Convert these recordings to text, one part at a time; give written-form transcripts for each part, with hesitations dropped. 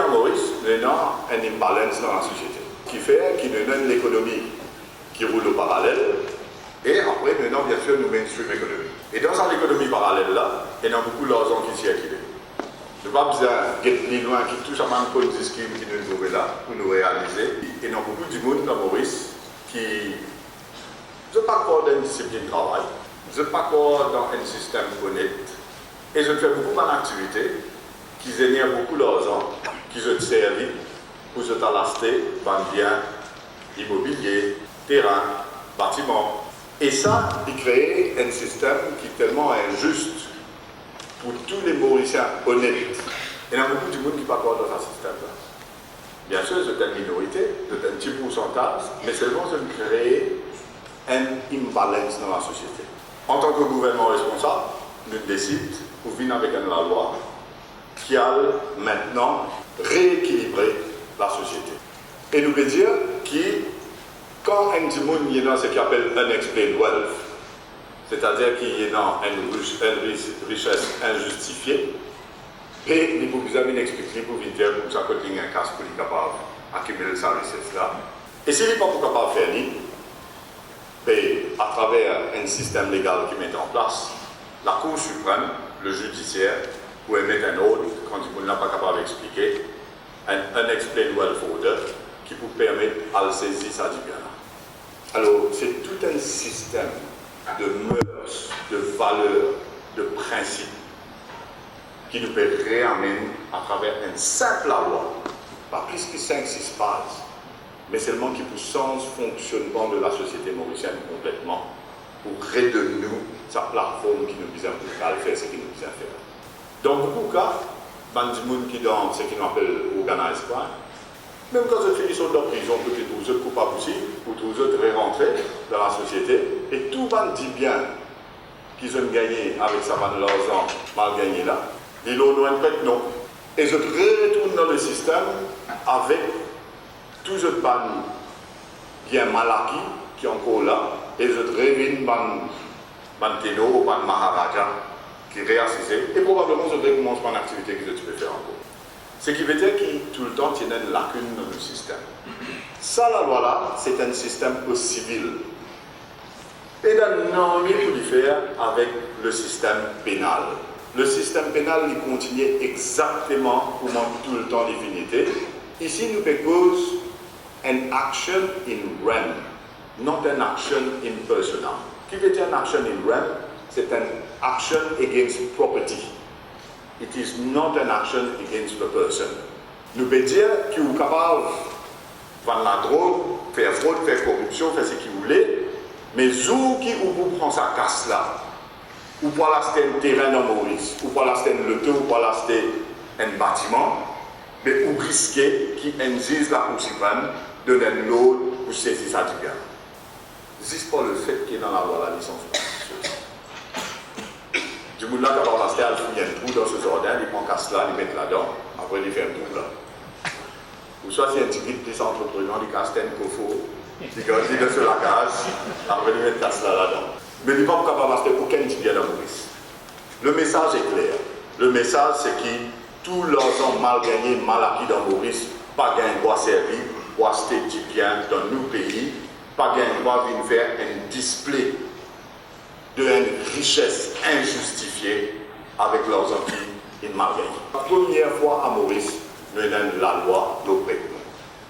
en Maurice, nous avons un imbalance dans la société qui fait qu'il nous donne l'économie qui roule au parallèle et après, nous avons bien sûr nous mainstream économie. Et dans cette économie parallèle-là, il y a beaucoup d'argent qui circulent. Nous n'avons pas besoin d'être plus loin qui tout ça même pour le scheme qui nous trouve là pour nous réaliser. Et il y a beaucoup de monde dans Maurice qui ne sont pas encore dans une discipline de travail, ne sont pas encore dans un système honnête. Et je fais beaucoup d'activités qui génèrent beaucoup d'argent, qui se servent pour se talasser dans biens immobiliers, terrains, bâtiments. Et ça, il crée un système qui est tellement injuste pour tous les Mauriciens honnêtes. Il y a beaucoup de monde qui ne pas encore dans ce système-là. Bien sûr, c'est une minorité, c'est un petit pourcentage, mais seulement ça crée un imbalance dans la société. En tant que gouvernement responsable, nous décidons pour venir avec une loi qui a maintenant rééquilibré la société. Et nous pouvons dire que quand un petit monde est dans ce qu'on appelle unexplained wealth, c'est-à-dire qu'il y a une richesse injustifiée, et il faut que vous avez expliqué pour vous dire que ça coûte un casse pour être capable d'accumuler cette richesse-là. Et si vous n'êtes pas capable de faire ça, à travers un système légal qui met en place, la Cour suprême, le judiciaire, pour émettre un ordre, quand il n'est pas capable d'expliquer, un unexplained wealth order qui vous permet de saisir ça du bien. Alors, c'est tout un système de mœurs, de valeurs, de principes qui nous peut réamener à travers une simple loi, pas plus que 5-6 pages, mais seulement qui pousse le fonctionnement de la société mauricienne complètement pour redonner nous sa plateforme qui nous vise à faire ce qu'il nous vise à faire. Dans beaucoup de cas, il y a des gens qui dans ce qu'on appelle organized crime. Même quand ils finissent en prison, pour que tous autres coupables aussi, pour tous autres rentrer dans la société, et tout le monde dit bien qu'ils ont gagné avec sa main de l'argent mal gagné là. Ils l'ont non. Et ils retournent dans le système avec tous autres bandes bien mal acquis qui sont encore là, et ils reviennent ban téno, ban maharaja qui réassisent, et probablement ils recommencent par une activité que tu peux faire encore. Ce qui veut dire qu'il tout le temps il y a une lacune dans le système. Ça, la loi-là, c'est un système au civil. Et d'un norme pour le faire avec le système pénal. Le système pénal, il continue exactement comme tout le temps l'infinité. Ici, nous proposons an action in rem, not an action in persona. Ce qui veut dire an action in rem, c'est an action against property. It is not an action against the person. Nous pouvons dire qu'il est capable de vendre la drogue, faire fraude, faire corruption, faire ce qu'il voulait, mais où qui vous prend sa casse là, ou pour l'acheter un terrain dans Maurice, ou pour l'acheter un loto, ou pour l'acheter un bâtiment, mais vous risquez qu'il exige la Cour suprême de donner l'autre pour saisir ça du bien. Juste pour le fait qu'il est dans la loi la licence. Du monde là, quand on va acheter un trou dans ce jardin, il prend casse là, il met là-dedans, après il fait un trou là. Ou soit c'est un petit guide des entrepreneurs, il casse un coffre, il est sur la case, après il met casse là-dedans. Mais il n'est pas capable d'acheter aucun bien dans Maurice. Le message est clair. Le message c'est que tout l'argent mal gagné, mal acquis dans Maurice, pas gagné doit servir pour acheter du bien dans nos pays, pas gagné doit venir faire un display d'une richesse injustifiée avec l'argent qui est mal gagné. La première fois à Maurice, nous avons la loi l'auprès.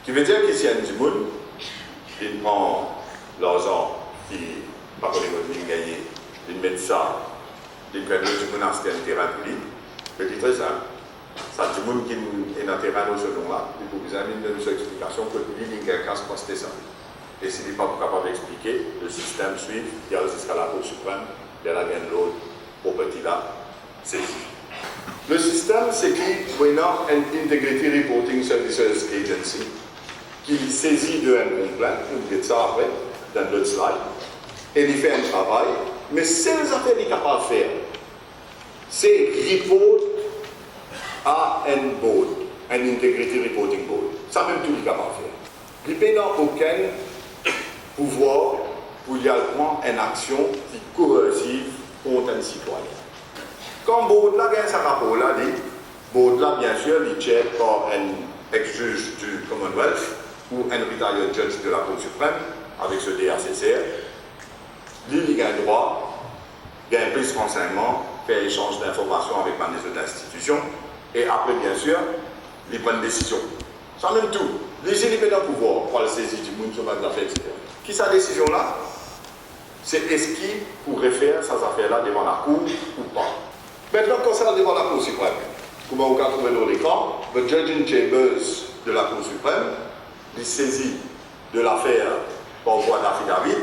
Qui veut dire que si un du monde, il prend l'argent qui pas qu'on est gagné, il met ça, il prend le monde acheter un terrain pour lui, petit très simple. Ça, du monde qui est dans le terrain au second là, il faut que vous avez une explication que lui, il a un casse pour acheter ça. Et s'il n'est pas capable d'expliquer, le système suit, il y a jusqu'à la Cour suprême, il y a la gaine de l'autre, au petit là, c'est le système, c'est qu'il y a un Integrity Reporting Services Agency qui saisit de un complaint, on dit ça après, dans d'autres slides, et il fait un travail, mais c'est les affaires qu'il est capable de faire. C'est report à un board, un Integrity Reporting Board. Ça même tout il est capable de faire. Il n'a aucun pouvoir pour y aller prendre une action qui est coercive contre un citoyen. Quand board là, il y a un rapport là, dit Bon, là, bien sûr, il est check par un ex-juge du Commonwealth ou un retired judge de la Cour suprême avec ce DACCR. Il a un droit, il a un plus de renseignements, faire échange d'informations avec les autres institutions et après, bien sûr, il prend une décision. Ça même tout. Les éléments d'un pouvoir pour le saisir du monde sur de l'affaire, etc. Qui sa décision-là? C'est est-ce qu'il pourrait faire ces affaires-là devant la Cour ou pas? Maintenant, concernant devant la Cour suprême, comment vous pouvez trouver dans l'écran, le Judge in Chambers de la Cour suprême, il saisit de l'affaire par voie d'affidavit.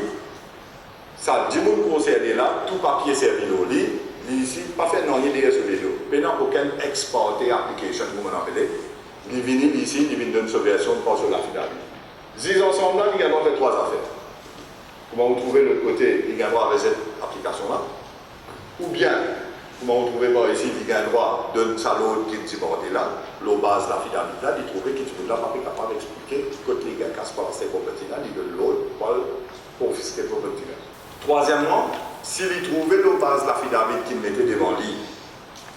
Ça, du monde concerné là, tout papier servi au lit, ici, pas fait non, il est sur les dos. Maintenant, aucun exporté application, comme on appelle. Il vient ici, il vient d'une subversion de sur l'affidavit. Ils ensemble là, il y a fait trois affaires. Comment vous trouvez l'autre côté, il y a droit à cette application-là? Ou bien, comment vous trouvez par ici, il y a droit de salaud qui est bordé là, l'eau base de l'affidavit là, il trouvait qu'il ne pas capable d'expliquer côté les gars casse pas ces propriétés-là, il de l'autre pour confisquer les propriétés-là. Troisièmement, s'il trouvait l'eau base de l'affidavit qu'il mettait devant lui,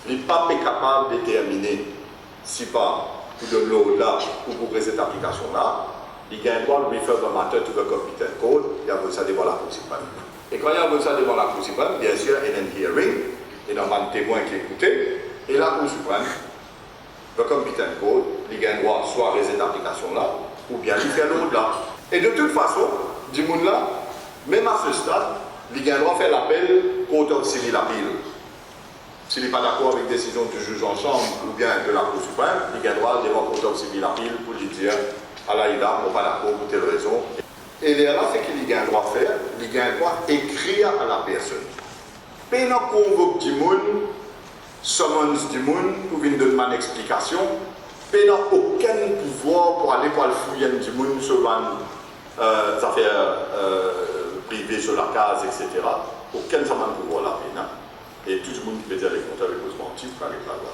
il n'est pas capable de déterminer si pas pour de l'eau là ou pour cette application-là, il y a un droit de refer the matter to the competent code, il y a ça devant la Cour suprême. Et quand il y a ça devant la Cour suprême, bien sûr, il y a un hearing, il y a un témoin qui est écouté, et la Cour suprême, le competent code, il y a un droit soit à cette application-là, ou bien il fait l'autre là. Et de toute façon, du monde là, même à ce stade, il y a un droit de faire l'appel Court of Civil Appeal. S'il n'est pas d'accord avec la décision du juge en chambre ou bien de la Cour suprême, il y a un droit devant Court of Civil Appeal pour lui dire Allah il a, on pas d'accord pour telle raison. Et là, c'est qu'il y a un droit de faire, il y a un droit d'écrire à la personne. Pendant qu'on convoque du monde, summons du monde pour venir donner une explication, pendant aucun pouvoir pour aller pour le fouiller du monde sur les affaires privées, sur la case, etc. Aucun pouvoir là, peine. Et tout le monde qui peut dire les comptes avec vos mentifs, avec la loi.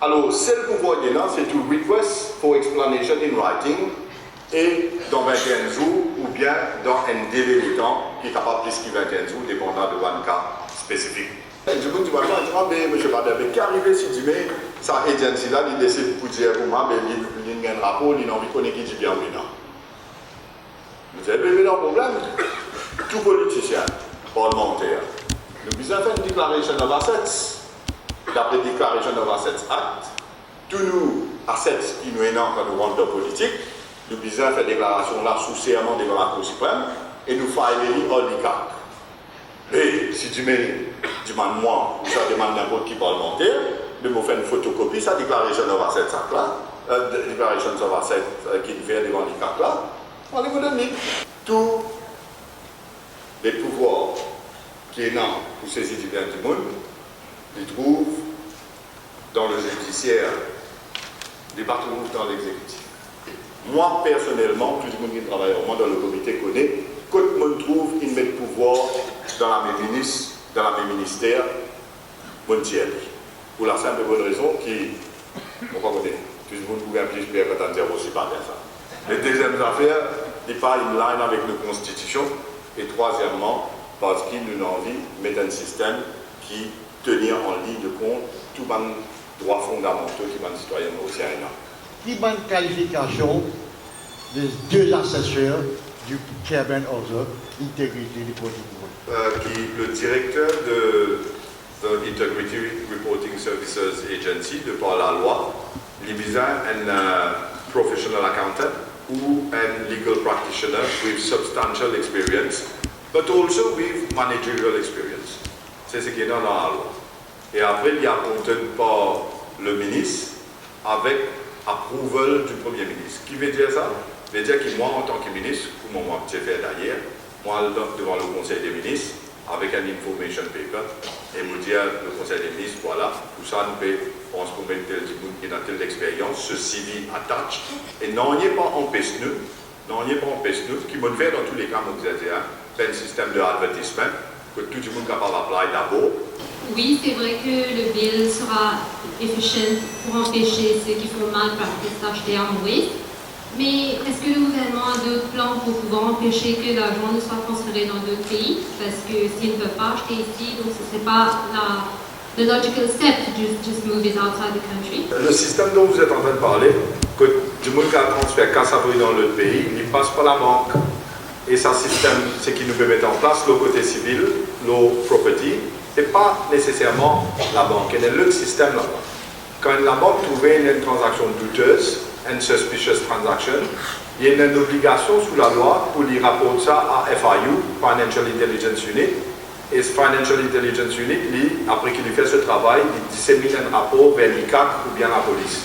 Alors, seul pouvoir de là, c'est to request for explanation in writing et dans 21 jours ou bien dans un délai de temps qui est capable de plus que 21 jours, dépendant de un cas spécifique. Je vous dis, mais M. Badebe, qui arrive si tu mets sa agency là, il décide pour dire pour moi, mais il y a un rapport, il a envie de connaître qui dit bien oui, non. Vous avez un problème? Tout politicien, parlementaire, nous avons fait une déclaration of assets. D'après la Declaration of Assets Act, tous nos assets qui nous énorment quand nous rentrons en politique, nous devons faire une déclaration là sous serment devant la Cour suprême et nous filer all the cap. Et si tu demandes moi ou ça demande n'importe qui parlementaire, nous me faire une photocopie de sa Declaration of Assets Act là, Declaration of Assets qui fait devant les cap là, on les vous donne. Tous les pouvoirs qui est là pour saisir du bien du monde, les trouvent dans le judiciaire, les pas trouvent dans l'exécutif. Moi, personnellement, tout le monde qui travaille au moins dans le comité connaît, quand on trouve, il met le pouvoir dans la même ministre, dans la même ministère, mondial. Pour la simple et bonne raison qui, on va connaître, tout le monde peut plus bien quand on dit aussi pas bien ça. Les deuxième affaire, il n'est pas in line avec la Constitution. Et troisièmement, parce qu'il nous a envie de mettre un système qui tenir en ligne de compte tous les droits fondamentaux qui sont citoyens aussi à Qui est la qualification des deux assesseurs du Chairman of the Integrity Reporting Board? Qui est le directeur de l'Integrity Reporting Services Agency, de par la loi, il est un professional accountant ou un legal practitioner with substantial experience, but also with managerial experience. C'est ce qui est dans la loi. Et après, il y a apporté par le ministre avec approval du Premier ministre. Qui veut dire ça? Ça veut dire que moi, en tant que ministre, comme moi j'ai fait d'ailleurs, moi devant le Conseil des ministres, avec un information paper, et me dire le Conseil des ministres, voilà, tout ça, nous on se commet tel monde qui a telle expérience, ceci dit attache, et non, il n'y a pas empêché nous, qui me fait dans tous les cas, vous avez dit, c'est un système de advertisement, que tout le monde est capable d'appliquer d'abord. Oui, c'est vrai que le bill sera efficient pour empêcher ceux qui font mal d'acheter en waste. Mais est-ce que le gouvernement a d'autres plans pour pouvoir empêcher que l'argent ne soit transféré dans d'autres pays? Parce que s'ils ne peuvent pas acheter ici, donc ce ne serait pas the logical step to just move it outside the country? Le système dont vous êtes en train de parler, que du monde qui a transfert quand ça va dans l'autre pays, il passe par la banque. Et ça système, c'est qui nous peut mettre en place le côté civil, le property, c'est pas nécessairement la banque. Il y a le système là-bas. Quand la banque trouvait une transaction douteuse, une suspicious transaction, il y a une obligation sous la loi pour lui rapporter ça à FIU, Financial Intelligence Unit. Et ce Financial Intelligence Unit, lui, après qu'il fait ce travail, il dissémine un rapport vers l'ICAC ou bien la police.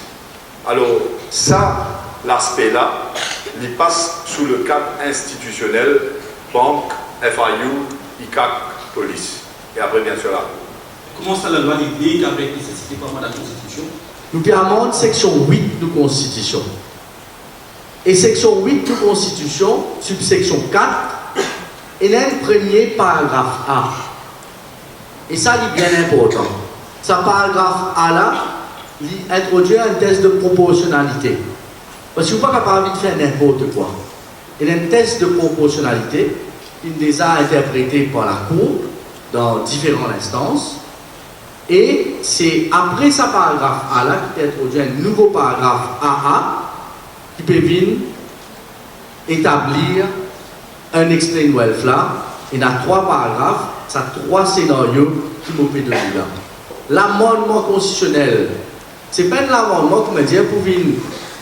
Alors, ça, l'aspect-là, il passe sous le cadre institutionnel, banque, FIU, ICAC, police. Et après, bien sûr, là. Comment ça, la loi dit qu'avec nécessité pour la Constitution? Nous avons section 8 de la Constitution. Et section 8 de la Constitution, subsection 4, il y a un premier paragraphe A. Et ça, c'est bien important. Ce paragraphe A là, il introduit un test de proportionnalité. Parce que vous ne pouvez pas vite faire n'importe quoi. Il y a un test de proportionnalité qui est déjà interprété par la Cour dans différentes instances. Et c'est après ce paragraphe A là qui introduit un nouveau paragraphe AA qui peut venir établir un explain wealth là. Il y a 3 paragraphes, ça a 3 scénarios qui m'ont fait de là. L'amendement constitutionnel, ce n'est pas un amendement qui me dit pour venir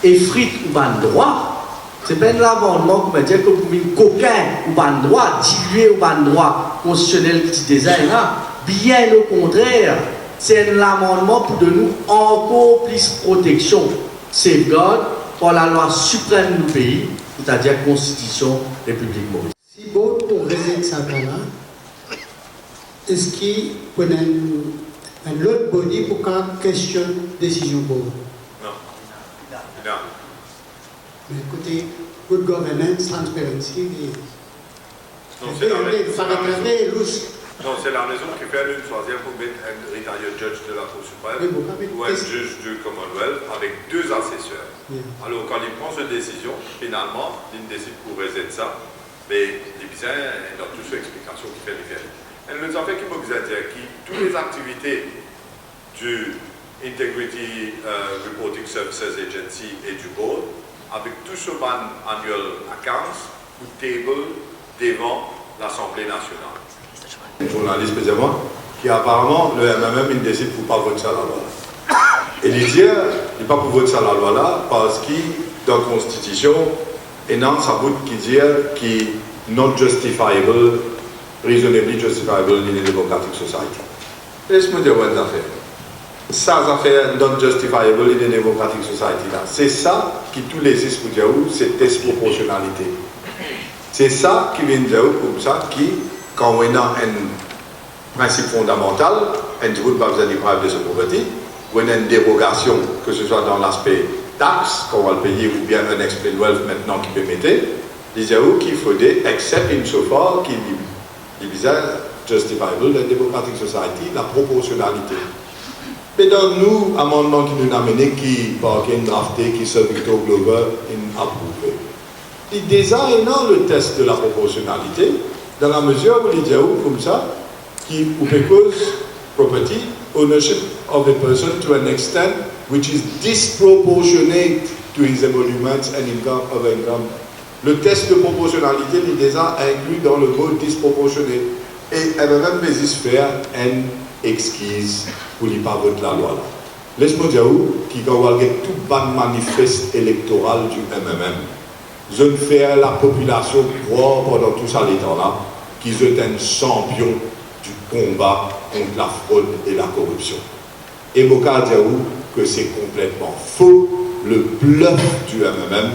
effriter ou ban droit. Ce n'est pas un amendement qui me dit que pour venir coquin ou ban droit, diluer ou ban droit constitutionnel qui désigne là. Bien au contraire, c'est un amendement pour de nous encore plus protection, safeguard par la loi suprême du pays, c'est-à-dire la Constitution République Maurice. Si bon pour résoudre ça là, est-ce qu'il peut y avoir un autre body pour qu'on questionne décision pour vous? Non. Mais écoutez, good governance, transparency, Non, c'est la raison. Non, c'est la raison qui fait une choisir pour mettre un retired judge de la Cour suprême ou un juge du Commonwealth avec 2 assesseurs. Alors, quand il prend cette décision, finalement, il décide pour résoudre ça, mais il y a toute cette explication qui fait différent. Et le fait qu'il faut vous dire que toutes les activités du Integrity Reporting Services Agency et du board, avec tout ce ban annual accounts, ou table devant l'Assemblée nationale. Un journaliste, moi, qui apparemment, le MMM, il décide pour ne pas voter ça la loi. Et il dit, il n'est pas pour voter ça la loi là, parce que dans la Constitution, il y a un bout qui dit qu'il est not justifiable, reasonably justifiable in a democratic society. Laisse-moi dire une affaire. Ça, affaire not justifiable in a democratic society là. C'est ça qui tous les ismes disent, c'est test proportionnalité. C'est ça qui vient dire comme ça, qui quand on a un principe fondamental, on ne peut pas besoin de ce property, ou on a une dérogation, que ce soit dans l'aspect taxe, qu'on va le payer, ou bien un explain wealth maintenant qui peut mettre, il dit qu'il faudrait, except in so far, qu'il est bizarre, justifiable, la democratic society, la proportionnalité. Mais dans nous, amendement qui nous a amené, qui par une drafté, qui se Victor Glover, il a approuvé. Il désigne le test de la proportionnalité, dans la mesure où il dit comme ça, qui because property ownership of a person to an extent which is disproportionate to his emoluments and income of income. Le test de proportionnalité est déjà inclus dans le mot disproportionné. Et elle va même faire une exquise pour ne pas voter la loi. Laisse-moi dire qui va avoir tout ban manifeste électoral du MMM. Je ne fais la population croire pendant tout ça les temps-là qu'ils sont un champion du combat contre la fraude et la corruption. Et je dire que c'est complètement faux. Le bluff du MMM,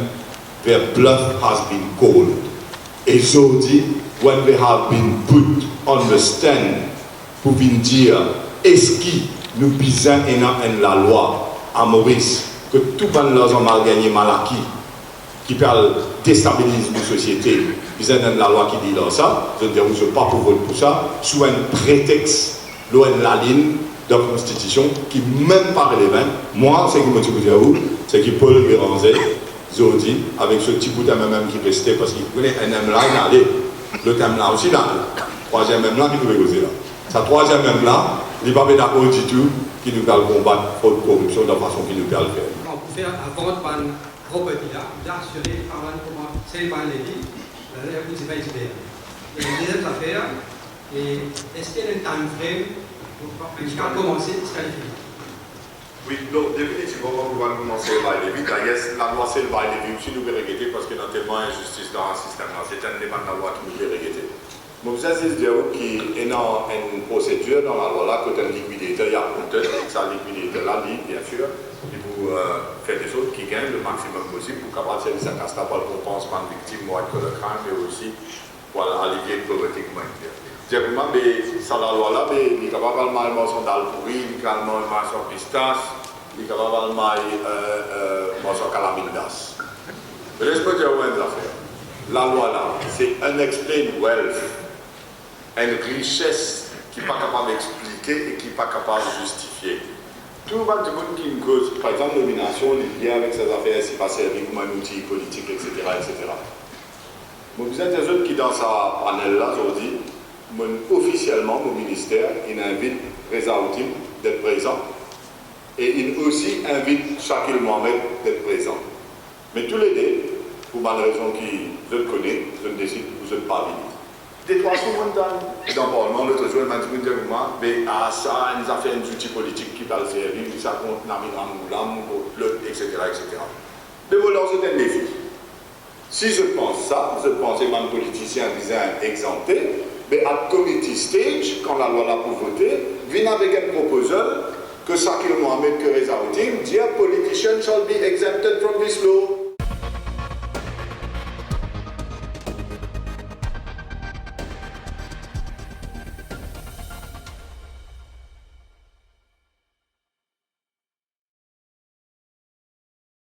their bluff has been called. Et so dit, when they have been put on the stand, pour dire, est-ce que nous bisons la loi à Maurice, que tout le monde a mal gagné, mal acquis, qui peut déstabiliser la société, ils ont la loi qui dit là ça, je ne dis pas pour voter pour ça, sous un prétexte, loin de la ligne de la Constitution, qui même pas relevant. Moi, ce qui me dit, c'est que Paul Béranger, Zodi, avec ce petit bout de MMM qui restait, parce qu'il connaît un M là, il est allé. Le thème là aussi, là, troisième M là, qui pouvait causer là. Sa troisième M là, Il n'est pas d'accord du tout qui nous allons combattre fraude corruption de la façon qu'il nous allons faire. On peut faire avant de prendre propriété là, d'assurer avant de comment c'est pas les vies, la principale idée. Et la deuxième affaire, est-ce qu'il y a un time frame pour commencer à se qualifier? Oui, donc définitivement, on va commencer par les vies. D'ailleurs, la loi, c'est le bail des vies aussi, nous devons regretter parce qu'il y a tellement d'injustice dans le système. C'est un débat de la loi qui nous devons regretter. Mais vous savez, c'est qu'il y a une procédure dans la loi là, quand un liquidateur, il y a un compteur, et que ça liquidateur là, bien sûr, il faut faire des choses qui gagnent le maximum possible pour capable de faire ça pour le compensement de victimes, moi, que le crime, mais aussi pour alléger le pauvreté. Directement, ça la loi là, il est capable de faire un sandal pourri, il est capable de faire un pistache, il est capable de faire un calamindas. Mais laisse-moi dire une affaire. La loi là, c'est un explain wealth, une richesse qui n'est pas capable d'expliquer et qui n'est pas capable de justifier. Tout le monde qui me cause, par exemple, nomination, liée avec ces affaires, c'est pas servi comme un outil politique, etc. etc. Vous êtes des autres qui, dans sa panel là, aujourd'hui, officiellement, mon ministère, il invite Reza Outim d'être présent et il aussi invite Shakil Mohamed d'être présent. Mais tous les deux, pour une raison qui je connais, je décide que vous n'êtes pas venus. Des trois secondes dans le Parlement, l'autre jour, il m'a dit mais à ça, il nous a fait un outil politique qui va le servir, ça compte Namiram Moulam, etc. etc. Mais voilà, c'est un défi. Si je pense ça, je pense que les politiciens disant exempté, mais à committee stage, quand la loi l'a pour voter, vient avec un proposal que Shakil Mohamed, que Reza Outim, dit politicians shall be exempted from this law.